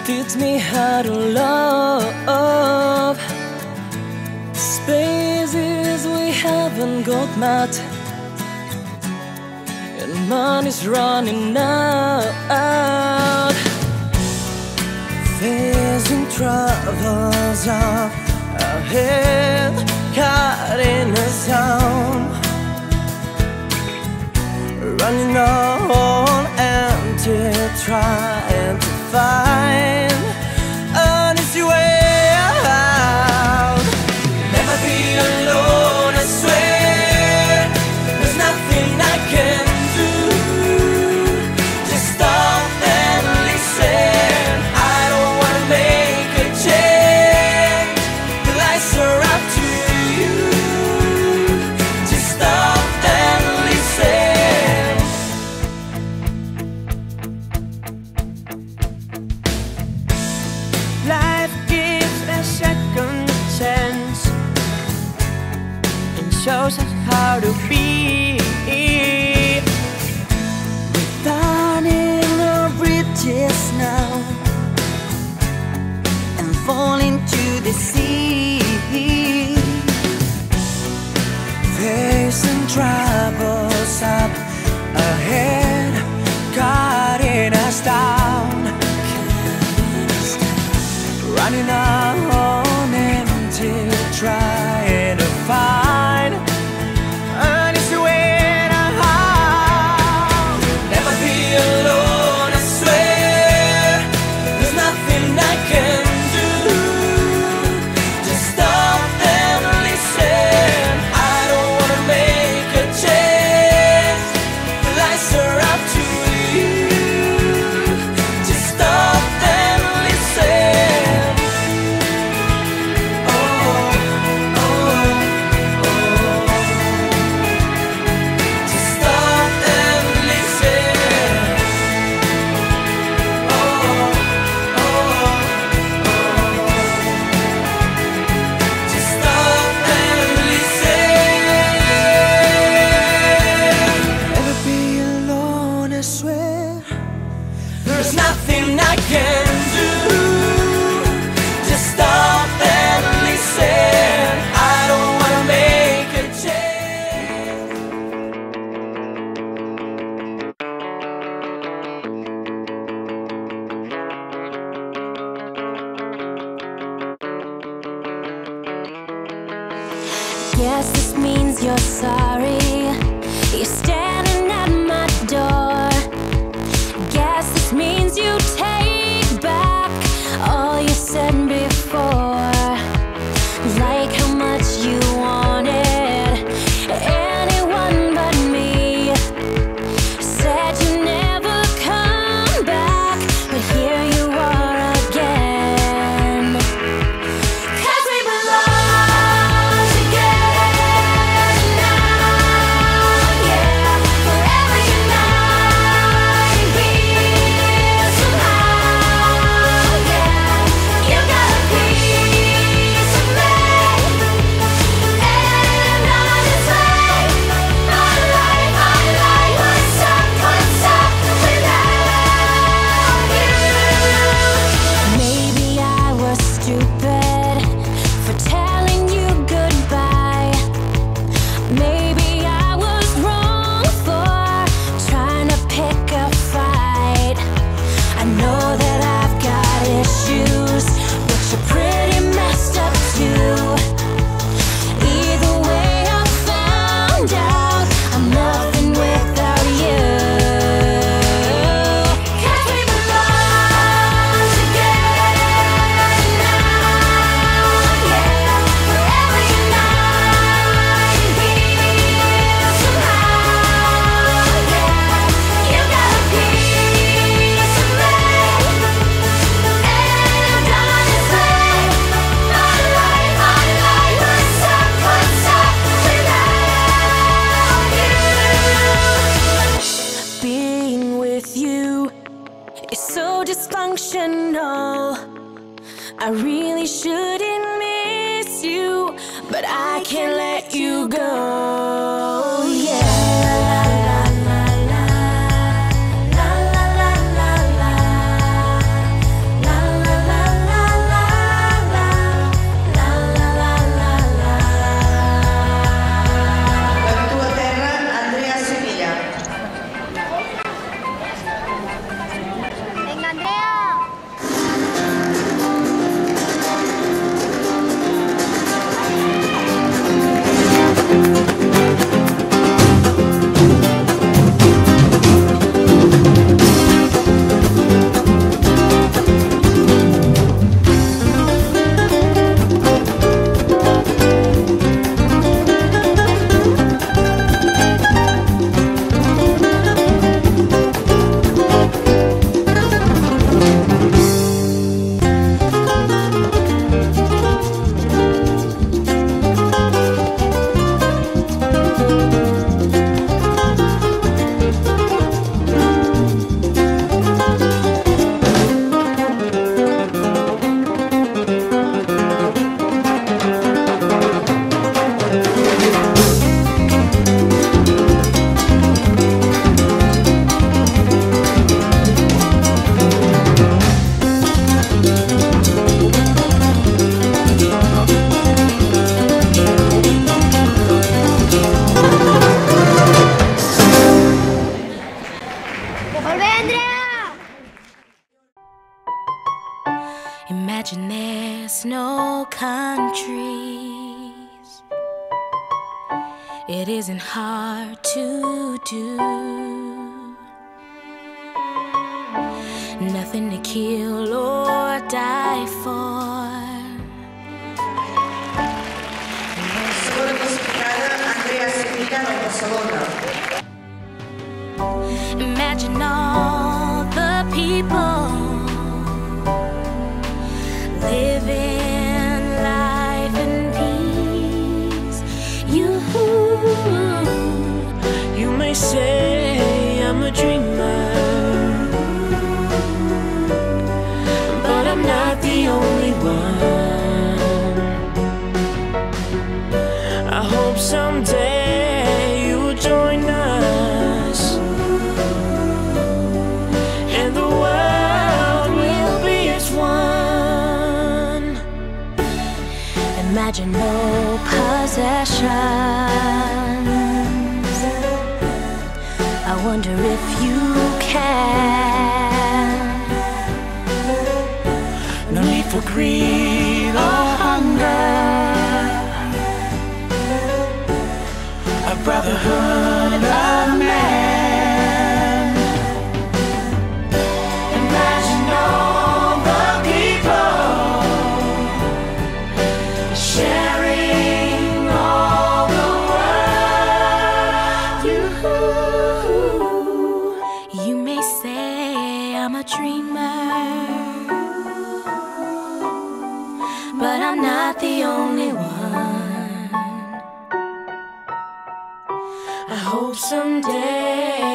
Teach me how to love spaces we haven't got much, and money's running out. Facing troubles up ahead, cutting us down, running on empty, trying to find an easy way out. Never be alone, I swear. There's nothing I can do. Just stop and listen. I don't wanna make a change. The lights are up to you. Just stop and listen. Life gives a second chance and shows us how to be. We're burning our bridges now and fall into the sea. Facing troubles up ahead, cutting us down, running on empty, trying to find an easy way out. Never be alone, I swear. There's nothing I can do. Just stop and listen. I don't wanna make a change. The lights are up to you. Just stop and listen. There's nothing I can do. Just stop and listen. I don't wanna make a change. Guess this means you're sorry. You're standing at my door. Guess this means you take back all you said before. Like how much you wanted anyone but me. Said you never come back, but here you are again. 'Cause we belong together now, yeah. Forever united, we're somehow, yeah. You got a piece of me, and on its way. My life what's up without you? Maybe I was stupid for telling you goodbye. Maybe I was wrong for trying to pick a fight. I know that I've got issues, but you're pretty messed up too. Either way, I found out I'm nothing without you. 'Cause we belong together now, yeah. Forever united, we're somehow, yeah. You got a piece of me, and on its way. My life what's up without you? Being with you is so dysfunctional. I really shouldn't miss you, but I can't let you go. Yeah. Imagine there's no countries. It isn't hard to do. Nothing to kill or die for. Segunda classificada, Andrea Sevilla, Barcelona. Imagine all the people living life in peace. You may say I'm a dreamer, but I'm not the only one. I hope someday you will join us, and the world will be as one. Imagine no possessions. I wonder if you can. No need for greed or hunger, a brotherhood of man. Imagine all the people sharing all the world. You may say I'm a dreamer, but I'm not the only one. I hope someday